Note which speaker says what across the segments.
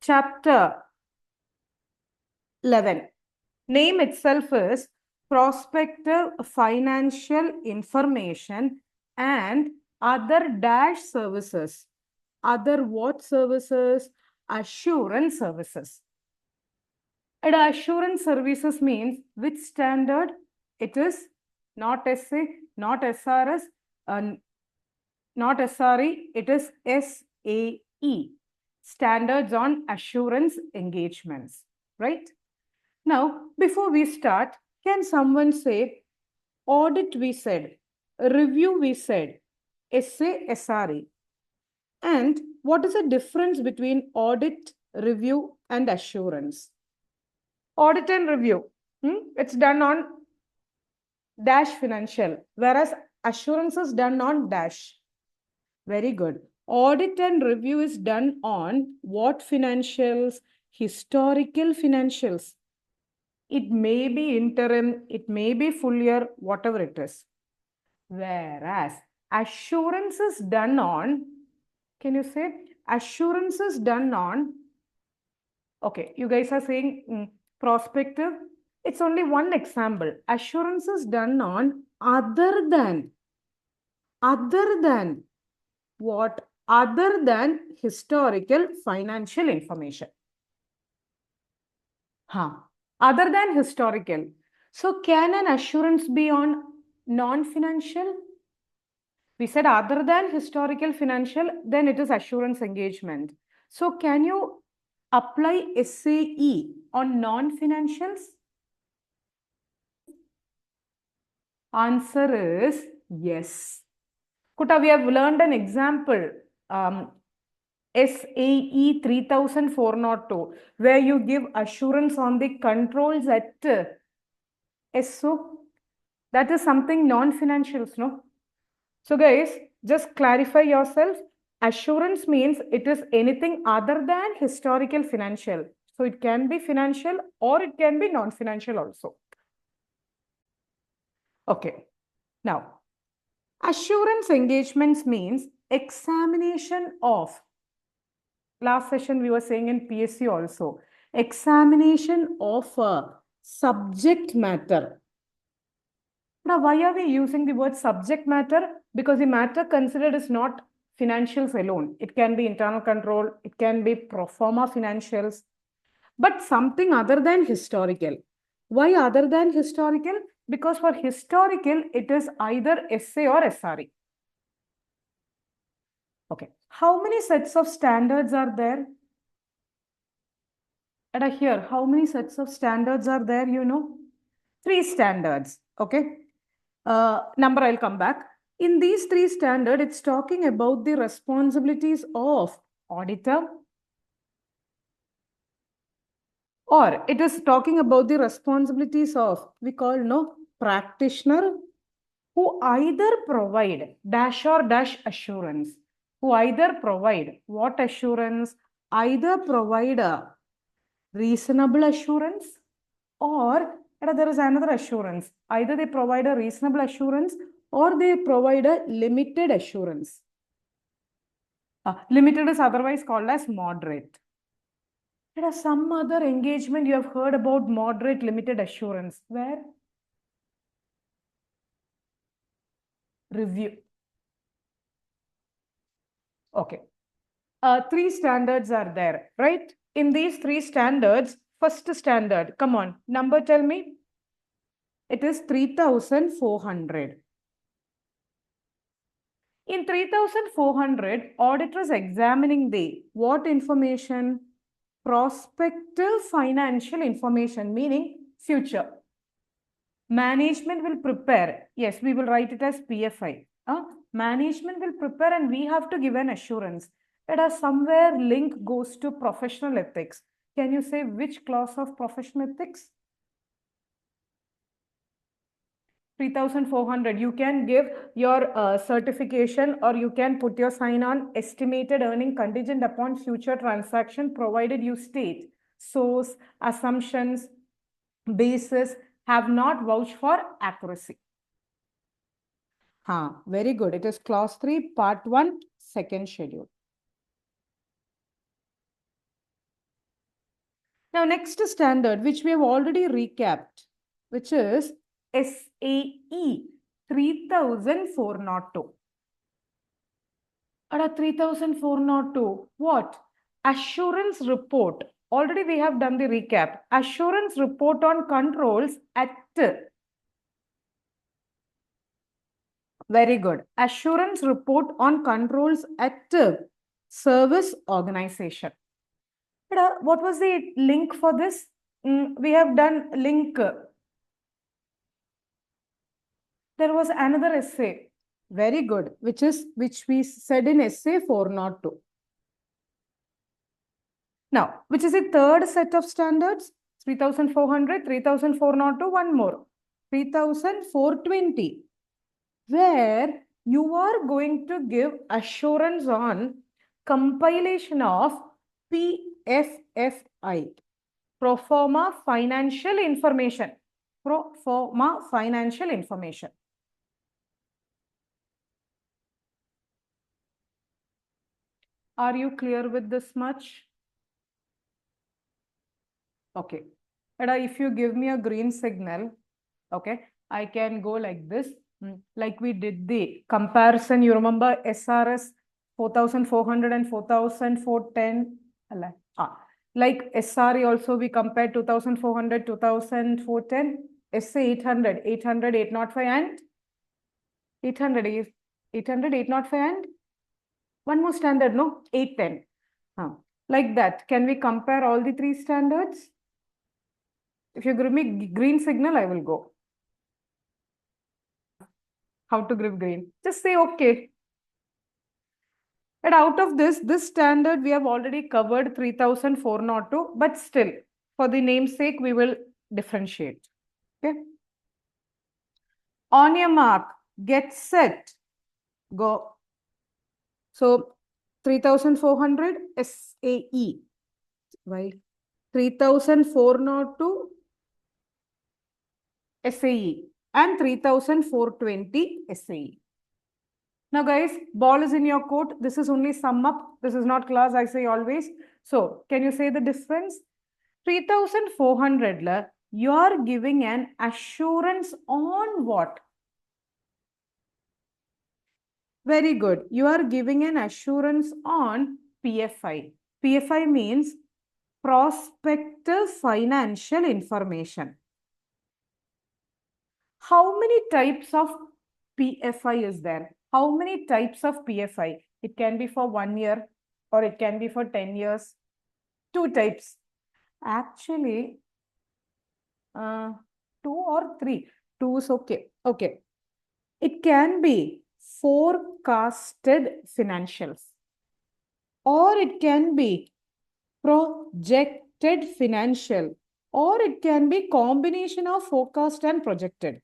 Speaker 1: Chapter 11. Name itself is Prospective Financial Information and Other Dash Services. Other what services? Assurance services. And assurance services means which standard? It is not SA, not SRS, not SRE, it is SAE. Standards on Assurance Engagements, right? Now, before we start, can someone say audit we said, review we said, SA, SRE? And what is the difference between audit, review, and assurance? Audit and review, it's done on dash financial, whereas assurance is done on dash. Very good. Audit and review is done on what financials? Historical financials. It may be interim, it may be full year, whatever it is. Whereas assurance is done on, can you say? Assurance is done on, okay, you guys are saying prospective. It's only one example. Assurance is done on other than what? Other than historical financial information. Other than historical. So can an assurance be on non-financial? We said other than historical financial, then it is assurance engagement. So can you apply SAE on non-financials? Answer is yes. Kuta, we have learned an example. SAE 3402, where you give assurance on the controls at SO. That is something non-financials, no? So guys, just clarify yourself. Assurance means it is anything other than historical financial. So it can be financial or it can be non-financial also. Okay. Now, assurance engagements means examination of. Last session we were saying in PSC also. Examination of a subject matter. Now, why are we using the word subject matter? Because the matter considered is not financials alone. It can be internal control, it can be pro forma financials, but something other than historical. Why other than historical? Because for historical, it is either SA or SRE. Okay. How many sets of standards are there? And here, how many sets of standards are there, you know? 3 standards, okay? Number I'll come back. In these 3 standards, it's talking about the responsibilities of auditor, or it is talking about the responsibilities of, we call no practitioner, who either provide dash or dash assurance, who either provide what assurance, either provide a reasonable assurance, or there is another assurance. Either they provide a reasonable assurance or they provide a limited assurance. Limited is otherwise called as moderate. There is some other engagement you have heard about moderate limited assurance. Where? Review. Okay. 3 standards are there, right? In these 3 standards, first standard, come on, number tell me. It is 3400. In 3400, auditor is examining the what information? Prospective financial information, meaning future. Management will prepare. Yes, we will write it as PFI. Management will prepare and we have to give an assurance. That somewhere link goes to professional ethics. Can you say which clause of professional ethics? 3400. You can give your certification or you can put your sign on estimated earning contingent upon future transaction, provided you state source, assumptions, basis, have not vouched for accuracy. Very good. It is clause 3, part 1, second schedule. Now, next standard, which we have already recapped, which is SAE 3402. At 3402, what? Assurance report. Already we have done the recap. Assurance report on controls at. Very good. Assurance report on controls at service organization. What was the link for this? We have done link. There was another essay. Very good. Which we said in essay 402. Now, which is the third set of standards? 3400, 3402, one more. 3420, where you are going to give assurance on compilation of PFFI, pro forma financial information. Pro forma financial information. Are you clear with this much? Okay. If you give me a green signal, okay, I can go like this. Like we did the comparison. You remember SRS 4400 and 4410? Like SRE also we compared 2400, 2410. SA 800, 800, 805 and 800, 800, 805 and one more standard, no? 810. Like that. Can we compare all the three standards? If you give me green signal, I will go. How to give green? Just say okay. And out of this standard, we have already covered 3402, but still, for the namesake, we will differentiate. Okay. On your mark, get set, go. So 3400 SAE, right? 3402 SAE and 3420 SAE. Now, guys, ball is in your court. This is only sum up. This is not class, I say always. So, can you say the difference? 3400, you are giving an assurance on what? Very good. You are giving an assurance on PFI. PFI means prospective financial information. How many types of PFI is there? How many types of PFI? It can be for 1 year or it can be for 10 years. Two types. Actually, 2 or 3. 2 is okay. Okay. It can be forecasted financials or it can be projected financial or it can be combination of forecast and projected.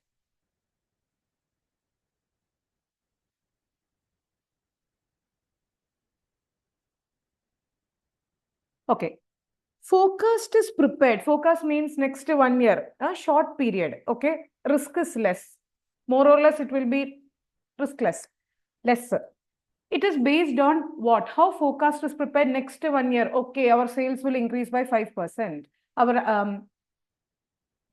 Speaker 1: Okay. Focused is prepared. Focus means next 1 year, a short period. Okay. Risk is less. More or less, it will be riskless, lesser. It is based on what? How forecast is prepared next 1 year. Okay, our sales will increase by 5%. Our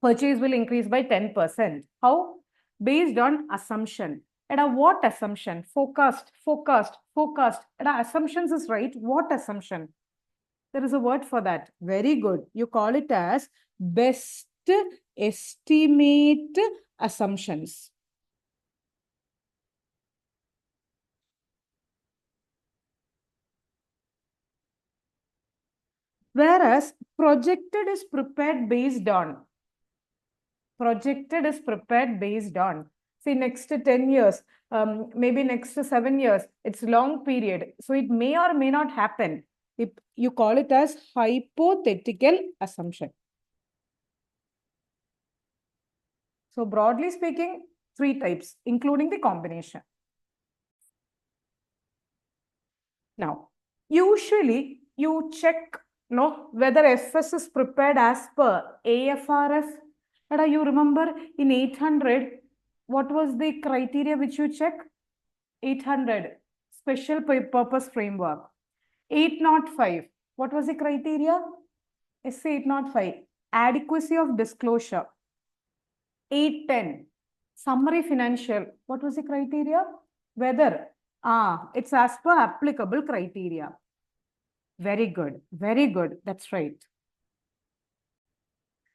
Speaker 1: purchase will increase by 10%. How? Based on assumption. And what assumption? Forecast, forecast, forecast. And assumptions is right. What assumption? There is a word for that. Very good. You call it as best estimate assumptions. Whereas projected is prepared based on. Projected is prepared based on. See, next 10 years, maybe next 7 years, it's long period. So it may or may not happen. If you call it as hypothetical assumption. So broadly speaking, 3 types, including the combination. Now, usually you check whether FS is prepared as per AFRS. And you remember in 800, what was the criteria which you check? 800, special purpose framework. 805, what was the criteria? SA 805, adequacy of disclosure. 810, summary financial. What was the criteria? Whether it's as per applicable criteria. Very good, very good. That's right.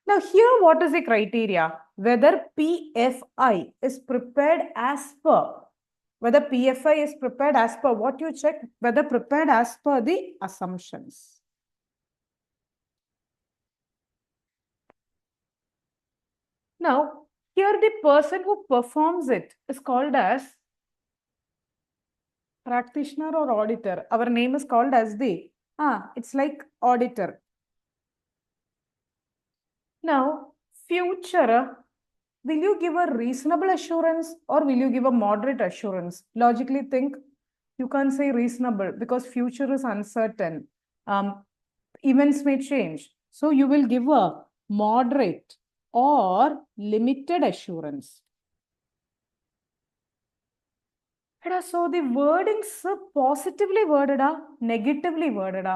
Speaker 1: Now here, what is the criteria? Whether PFI is prepared as per. Whether PFI is prepared as per what you check, whether prepared as per the assumptions. Now, here the person who performs it is called as practitioner or auditor. Our name is called as the, it's like auditor. Now, future, will you give a reasonable assurance or will you give a moderate assurance? Logically think, you can't say reasonable because future is uncertain. Events may change. So you will give a moderate or limited assurance. So the wordings positively worded, negatively worded.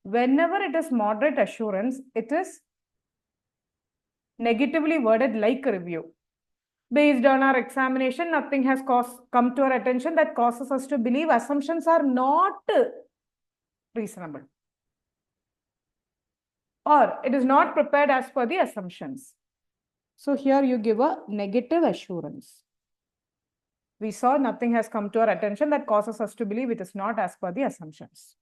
Speaker 1: Whenever it is moderate assurance, it is negatively worded like a review. Based on our examination, nothing has come to our attention that causes us to believe assumptions are not reasonable. Or it is not prepared as per the assumptions. So here you give a negative assurance. We saw nothing has come to our attention that causes us to believe it is not as per the assumptions.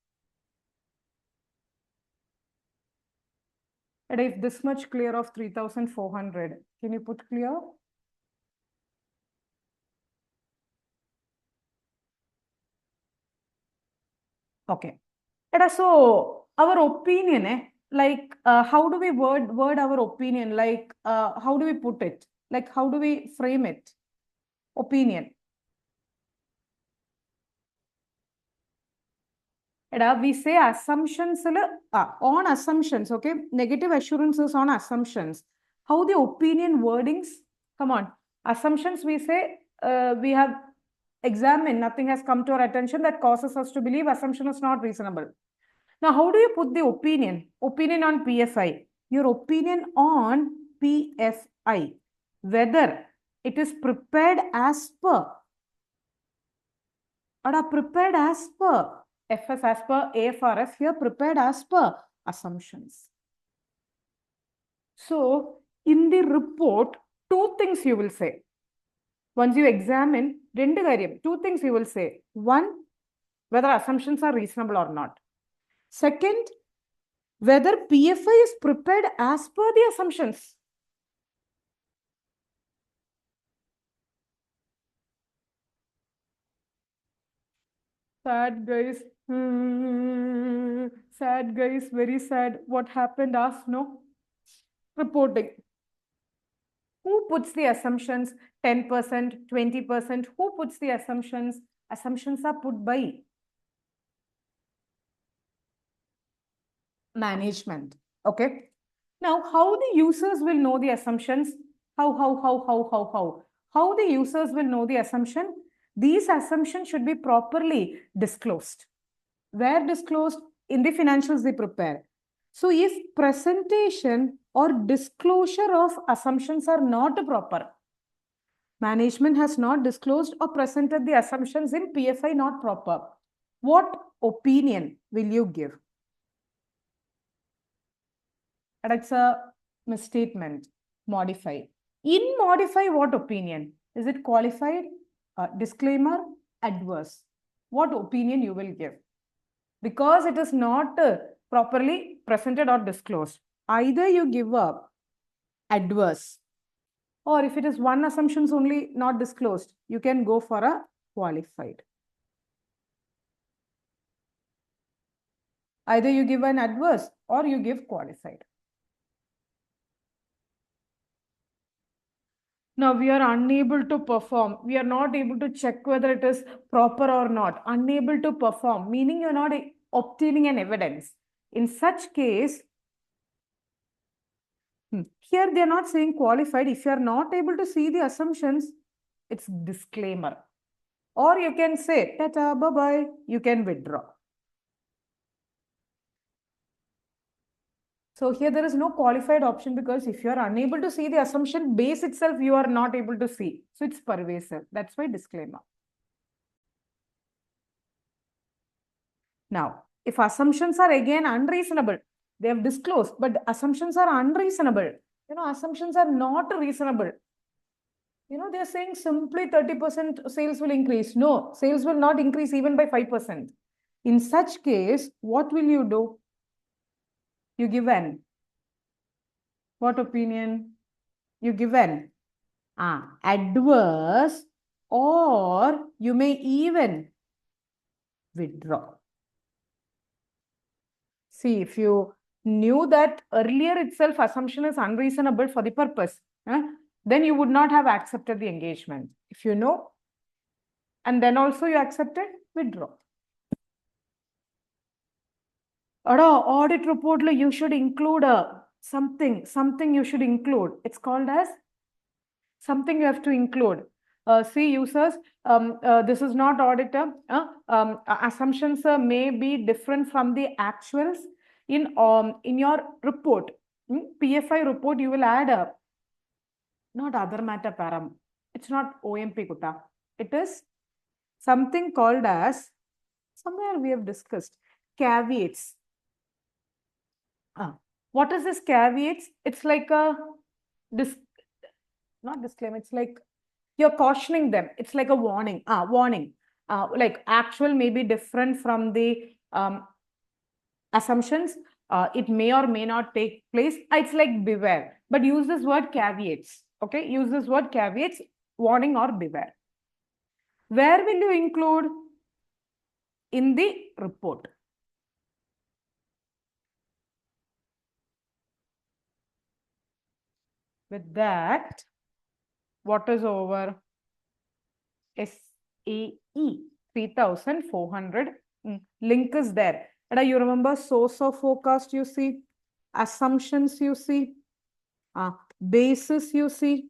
Speaker 1: And if this much clear of 3,400, can you put clear? Okay. So our opinion, like how do we word our opinion? Like how do we put it? Like how do we frame it? Opinion. We say assumptions on assumptions. Okay, negative assurances on assumptions. How the opinion wordings? Come on, assumptions. We say we have examined. Nothing has come to our attention that causes us to believe assumption is not reasonable. Now, how do you put the opinion? Opinion on PFI. Your opinion on PFI. Whether it is prepared as per. Or prepared as per. FS as per AFRF. Here prepared as per assumptions. So, in the report, two things you will say. Once you examine, two things you will say. One, whether assumptions are reasonable or not. Second, whether PFI is prepared as per the assumptions. Sad guys. Sad guys, very sad. What happened? Ask no. Reporting. Who puts the assumptions? 10%, 20%. Who puts the assumptions? Assumptions are put by management. Okay. Now, how the users will know the assumptions? How the users will know the assumption? These assumptions should be properly disclosed. Where disclosed? In the financials they prepare. So if presentation or disclosure of assumptions are not proper, management has not disclosed or presented the assumptions in PFI not proper, what opinion will you give? And it's a misstatement. Modify. In modify, what opinion? Is it qualified? Disclaimer? Adverse. What opinion you will give? Because it is not properly presented or disclosed. Either you give up adverse, or if it is one assumptions only not disclosed, you can go for a qualified. Either you give an adverse or you give qualified. Now we are unable to perform. We are not able to check whether it is proper or not. Unable to perform, meaning you're not obtaining an evidence. In such case, here they are not saying qualified. If you are not able to see the assumptions, it's disclaimer. Or you can say, tata, bye-bye, you can withdraw. So here there is no qualified option because if you are unable to see the assumption base itself, you are not able to see. So it's pervasive. That's why disclaimer. Now, if assumptions are again unreasonable, they have disclosed, but assumptions are unreasonable. Assumptions are not reasonable. They're saying simply 30% sales will increase. No, sales will not increase even by 5%. In such case, what will you do? You give an. What opinion? You give an adverse, or you may even withdraw. See, if you knew that earlier itself assumption is unreasonable for the purpose, then you would not have accepted the engagement. If you know, and then also you accepted, withdraw. Audit report, you should include something you should include. It's called as something you have to include. See, users, this is not auditor. Assumptions may be different from the actuals. In your report, PFI report, you will add not other matter param. It's not OMP Kuta. It is something called as, somewhere we have discussed, caveats. What is this caveats? It's like a not disclaimer, it's like you're cautioning them. It's like a warning. Warning. Like actual may be different from the assumptions. It may or may not take place. It's like beware. But use this word caveats. Okay, use this word caveats, warning or beware. Where will you include? In the report. With that, what is over? SAE 3400. Link is there. And you remember source of forecast you see, assumptions you see, basis you see.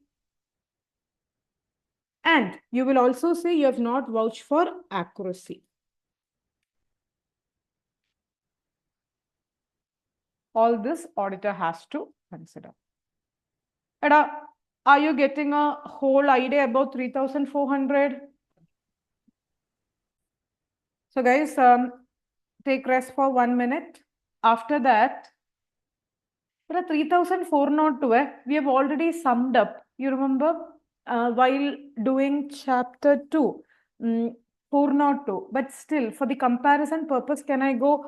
Speaker 1: And you will also see you have not vouched for accuracy. All this auditor has to consider. And are you getting a whole idea about 3400? So guys, take rest for 1 minute. After that, there are 3402. We have already summed up. You remember while doing chapter 2, 402. But still, for the comparison purpose, can I go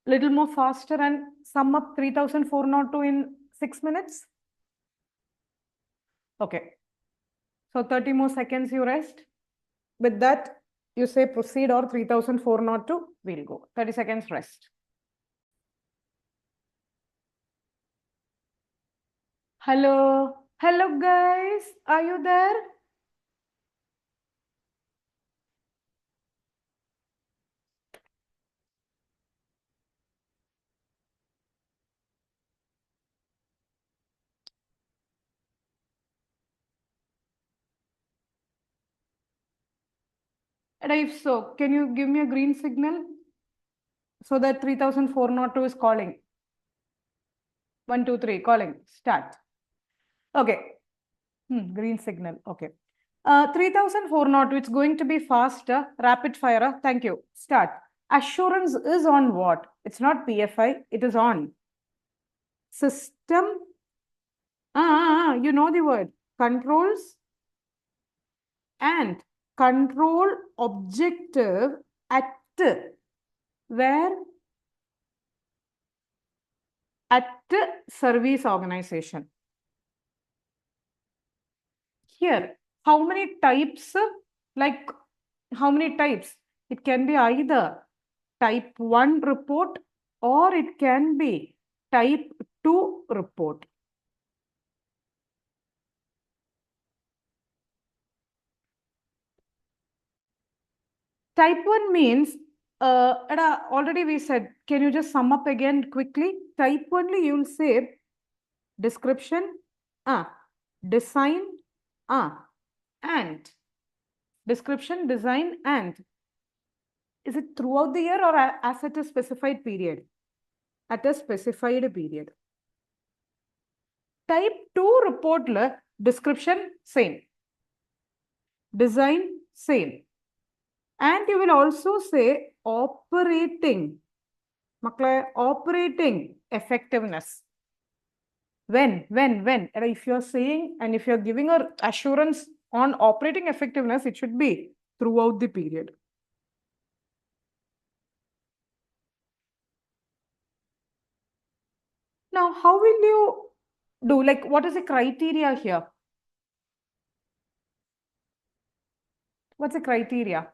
Speaker 1: a little more faster and sum up 3402 in 6 minutes? Okay. So 30 more seconds you rest. With that, you say proceed or 3402, we'll go. 30 seconds rest. Hello. Hello, guys. Are you there? And if so, can you give me a green signal? So that 3402 is calling. 1, 2, 3, calling. Start. Okay. Green signal. Okay. 3402, it's going to be faster. Rapid fire. Thank you. Start. Assurance is on what? It's not PFI. It is on. System. You know the word. Controls and control objective at where? At service organization. Here, how many types? Like, how many types? It can be either type 1 report or it can be type 2 report. Type 1 means, already we said, can you just sum up again quickly? Type 1, you'll say description, design, and description, design, and. Is it throughout the year or at a specified period? At a specified period. Type 2 report description same, design same, and you will also say operating effectiveness. When and if you're saying and if you're giving a assurance on operating effectiveness, it should be throughout the period. Now, how will you do? Like, what is the criteria here? What's the criteria?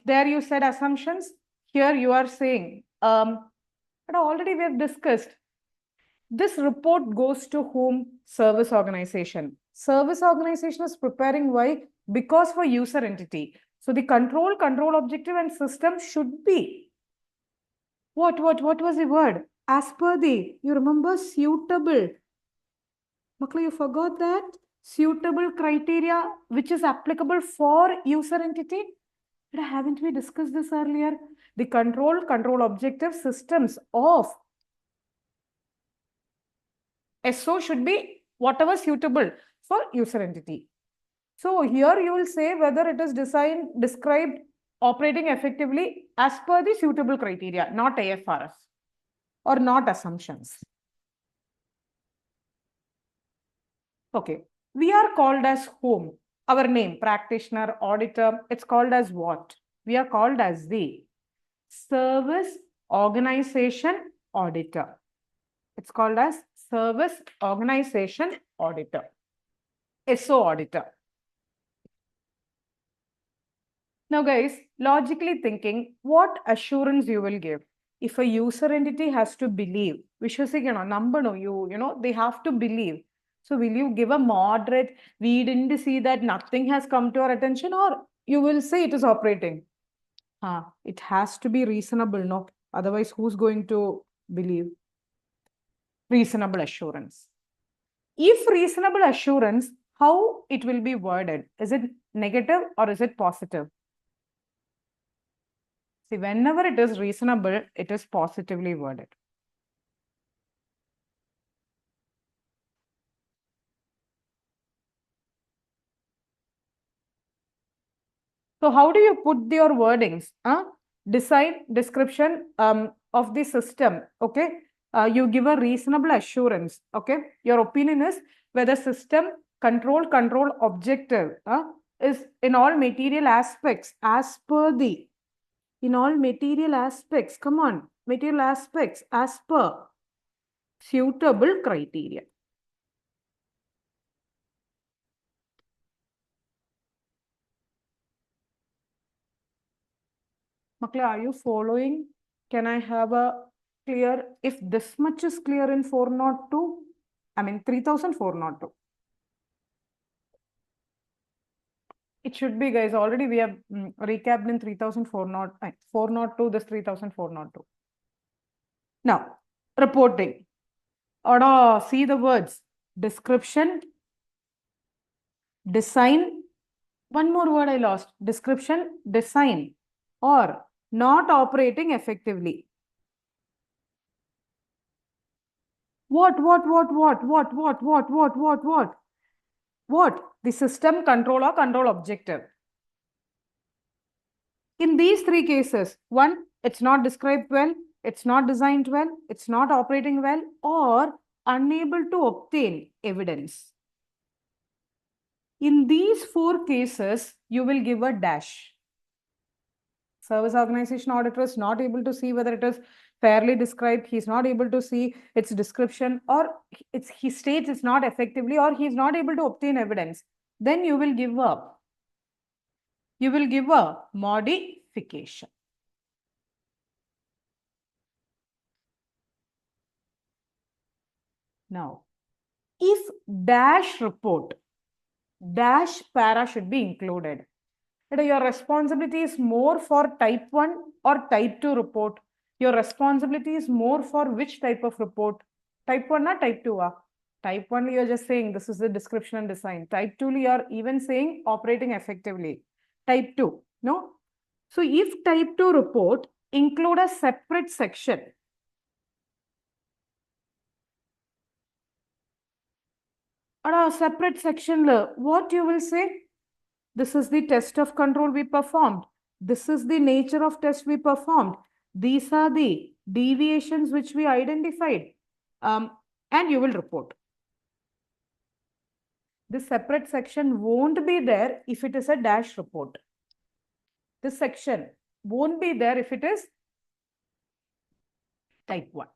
Speaker 1: There you said assumptions. Here you are saying, but already we have discussed. This report goes to whom? Service organization. Service organization is preparing why? Because for user entity. So the control objective and system should be. What was the word? As per the, you remember suitable. Makla, you forgot that? Suitable criteria which is applicable for user entity. But haven't we discussed this earlier? The control objective systems of SO should be whatever suitable for user entity. So here you will say whether it is described operating effectively as per the suitable criteria, not AFRS or not assumptions. Okay, we are called as whom? Our name, practitioner, auditor, it's called as what? We are called as the service organization auditor. It's called as service organization auditor, SO auditor. Now, guys, logically thinking, what assurance you will give? If a user entity has to believe, number no, they have to believe. So will you give a moderate, we didn't see that nothing has come to our attention, or you will say it is operating? It has to be reasonable, no? Otherwise, who's going to believe? Reasonable assurance. If reasonable assurance, how it will be worded? Is it negative or is it positive? See, whenever it is reasonable, it is positively worded. So how do you put your wordings? Design, description of the system, okay? You give a reasonable assurance, okay? Your opinion is whether system control objective is in all material aspects as per the, in all material aspects, come on, material aspects as per suitable criteria. Makla, are you following? Can I have a clear, if this much is clear in 402, I mean 3402. It should be, guys. Already we have recapped in 402, this 3402. Now, reporting. Order, see the words. Description, design. One more word I lost. Description, design, or not operating effectively. What? What? The system control or control objective. In these three cases, one, it's not described well, it's not designed well, it's not operating well, or unable to obtain evidence. In these four cases, you will give a dash. Service organization auditor is not able to see whether it is fairly described, he's not able to see its description, or he states it's not effectively, or he's not able to obtain evidence. Then you will give a modification. Now, if dash report, dash para should be included. Your responsibility is more for type 1 or type 2 report. Your responsibility is more for which type of report? Type 1 or type 2? Type 1, you're just saying this is the description and design. Type 2, you're even saying operating effectively. Type 2, no? So if type 2 report include a separate section, A separate section, what you will say? This is the test of control we performed. This is the nature of test we performed. These are the deviations which we identified. And you will report. This separate section won't be there if it is a dash report. This section won't be there if it is type 1.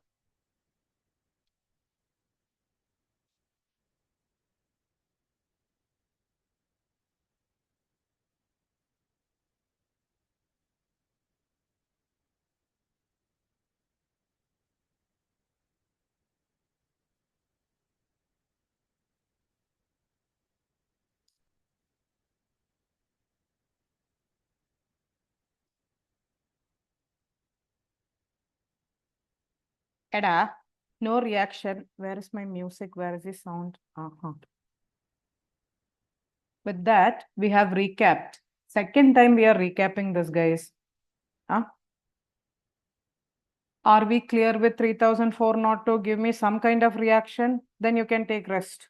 Speaker 1: Ada, no reaction. Where is my music? Where is the sound? With that, we have recapped. Second time we are recapping this, guys. Are we clear with 3402? Give me some kind of reaction. Then you can take rest.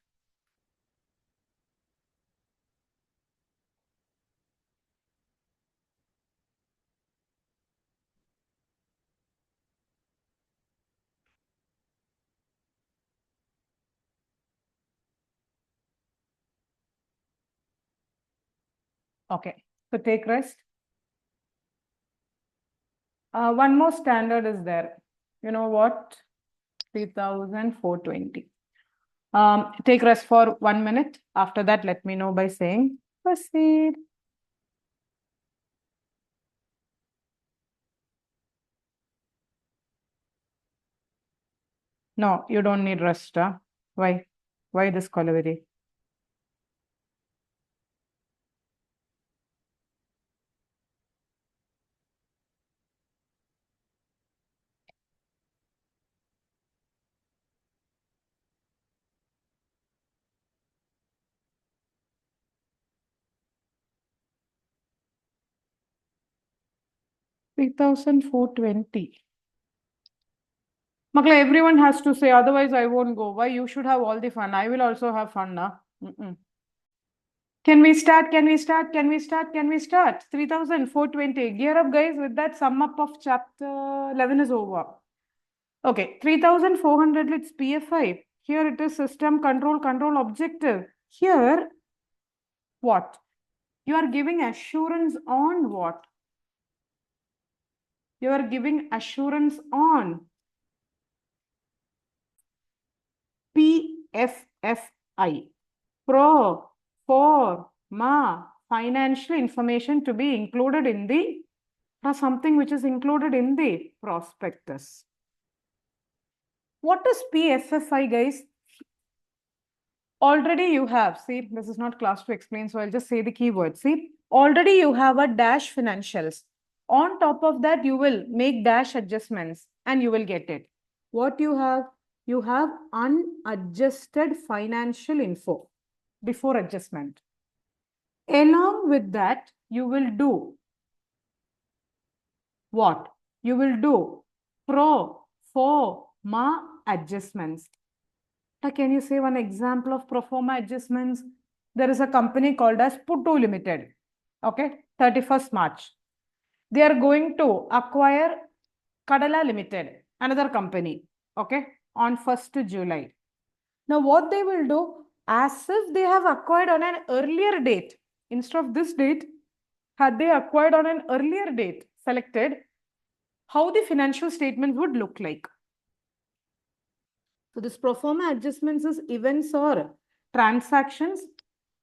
Speaker 1: Okay. So take rest. One more standard is there. You know what? 3420. Take rest for 1 minute. After that, let me know by saying proceed. No, you don't need rest. Huh? Why? Why this Kolaveri? Three thousand four twenty. Makla, everyone has to say, otherwise I won't go. Why? You should have all the fun. I will also have fun now. Can we start? Can we start? Can we start? Can we start? 3420. Gear up, guys. With that, sum up of chapter 11 is over. Okay, 3400, it's PF5. Here it is system control, control objective. Here, what? You are giving assurance on what? You are giving assurance on PFFI. Pro, for, ma, financial information to be included in the, or something which is included in the prospectus. What is PFFI, guys? Already you have, see, this is not class to explain, so I'll just say the keyword. See, already you have a dash financials. On top of that, you will make dash adjustments and you will get it. What you have? You have unadjusted financial info before adjustment. Along with that, you will do what? You will do pro forma adjustments. Can you say one example of pro forma adjustments? There is a company called as Puttu Limited. Okay, 31st March. They are going to acquire Kadala Limited, another company. Okay, on 1st July. Now, what they will do, as if they have acquired on an earlier date, instead of this date, had they acquired on an earlier date selected, how the financial statements would look like. So this pro forma adjustments is events or transactions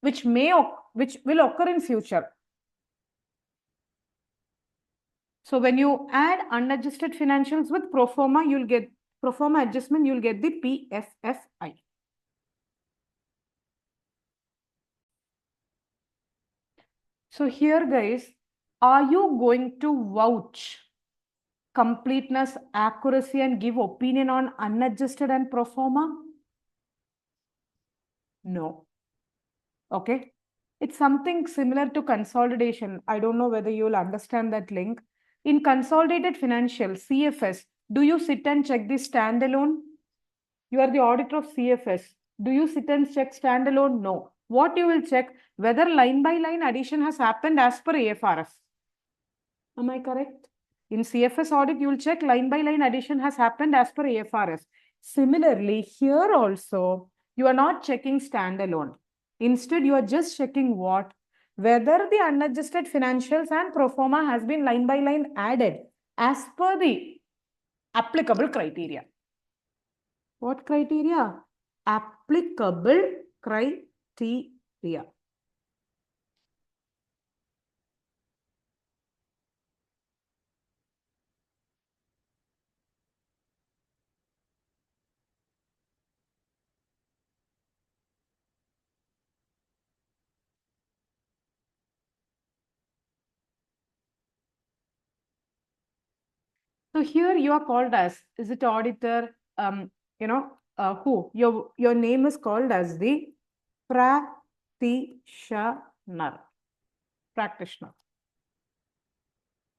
Speaker 1: which will occur in future. So when you add unadjusted financials with pro forma, you'll get pro forma adjustment, you'll get the PFFI. So here, guys, are you going to vouch completeness, accuracy, and give opinion on unadjusted and pro forma? No. Okay. It's something similar to consolidation. I don't know whether you'll understand that link. In consolidated financial, CFS, do you sit and check the standalone? You are the auditor of CFS. Do you sit and check standalone? No. What you will check? Whether line by line addition has happened as per AFRS. Am I correct? In CFS audit, you will check line by line addition has happened as per AFRS. Similarly, here also, you are not checking standalone. Instead, you are just checking what? Whether the unadjusted financials and pro forma has been line by line added as per the applicable criteria. What criteria? Applicable criteria. So here you are called as, is it auditor? Who? Your name is called as the practitioner. Practitioner.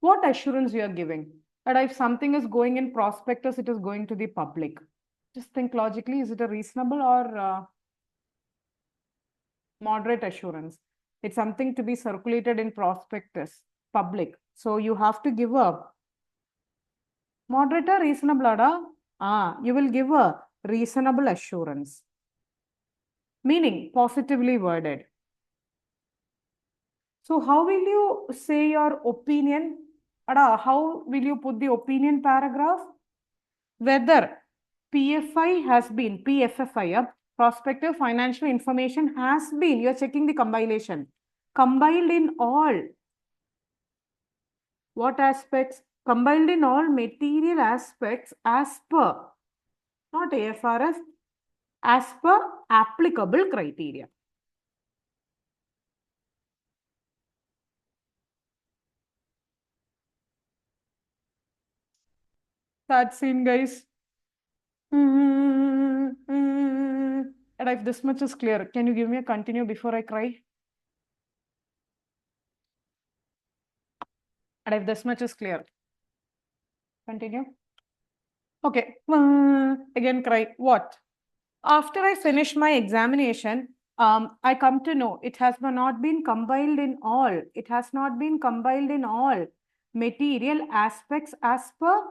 Speaker 1: What assurance you are giving? That if something is going in prospectus, it is going to the public. Just think logically, is it a reasonable or moderate assurance? It's something to be circulated in prospectus, public. So you have to give a moderate or reasonable. You will give a reasonable assurance. Meaning positively worded. So how will you say your opinion? How will you put the opinion paragraph? Whether PFFI, prospective financial information has been, you're checking the compilation, compiled in all. What aspects? Compiled in all material aspects as per, not AFRS, as per applicable criteria. That scene, guys. And if this much is clear, can you give me a continue before I cry? And if this much is clear, continue. Okay. Again, cry. What? After I finish my examination, I come to know it has not been compiled in all. It has not been compiled in all material aspects as per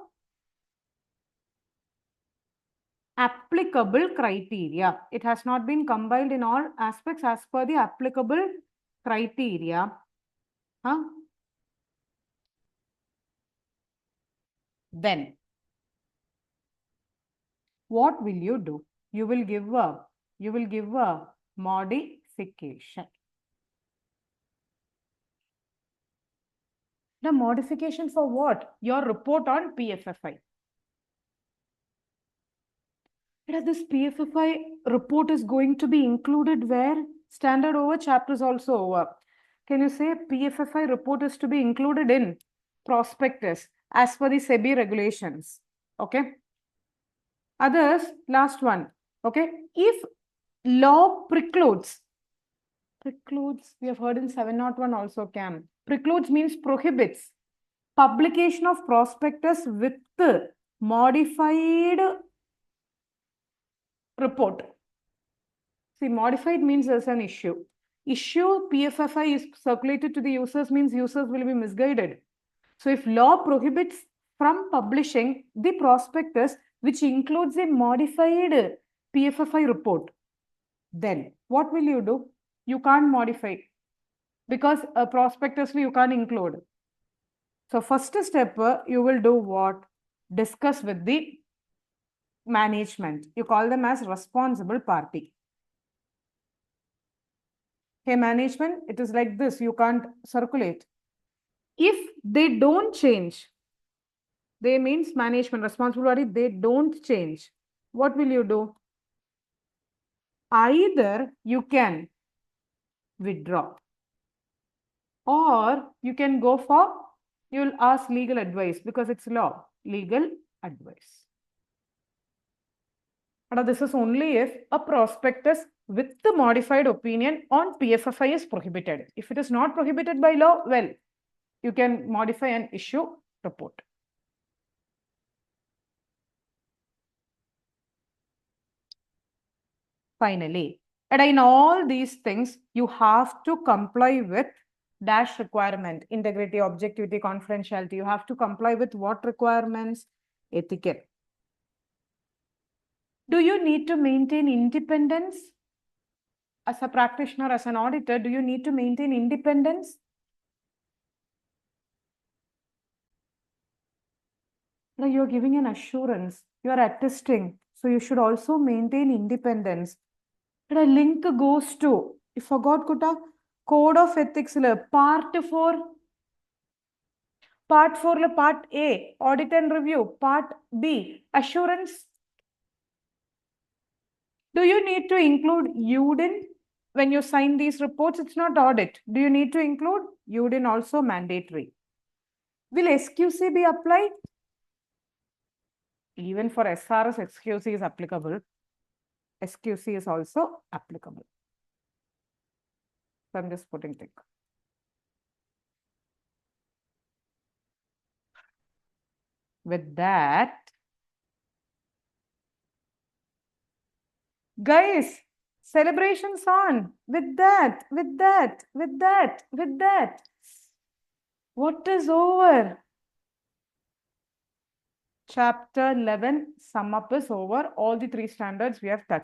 Speaker 1: applicable criteria. It has not been compiled in all aspects as per the applicable criteria. Then what will you do? You will give a modification. The modification for what? Your report on PFFI. This PFFI report is going to be included where? Standard over, chapters also over. Can you say PFFI report is to be included in prospectus as per the SEBI regulations? Okay. Others, last one. Okay. If law precludes, we have heard in 701 also can. Precludes means prohibits publication of prospectus with modified report. See, modified means there's an issue. Issue PFFI is circulated to the users means users will be misguided. So if law prohibits from publishing the prospectus which includes a modified PFFI report, then what will you do? You can't modify because a prospectus you can't include. So first step, you will do what? Discuss with the management. You call them as responsible party. Hey, management, it is like this. You can't circulate. If they don't change, they means management, responsible party, they don't change. What will you do? Either you can withdraw or you can go for, you'll ask legal advice because it's law, legal advice. But this is only if a prospectus with the modified opinion on PFFI is prohibited. If it is not prohibited by law, well, you can modify and issue report. finally. And in all these things, you have to comply with dash requirement, integrity, objectivity, confidentiality. You have to comply with what requirements? Ethical. Do you need to maintain independence? As a practitioner, as an auditor, do you need to maintain independence? No, you're giving an assurance, you're attesting. So you should also maintain independence. And a link goes to, you forgot Kuta, Code of Ethics, part 4, part A, audit and review, part B, assurance. Do you need to include UDIN when you sign these reports? It's not audit. Do you need to include UDIN also mandatory? Will SQC be applied? Even for SRS, SQC is applicable. SQC is also applicable. So I'm just putting tick. With that, guys, celebrations on. With that. What is over? Chapter 11 sum up is over. All the 3 standards we have touched.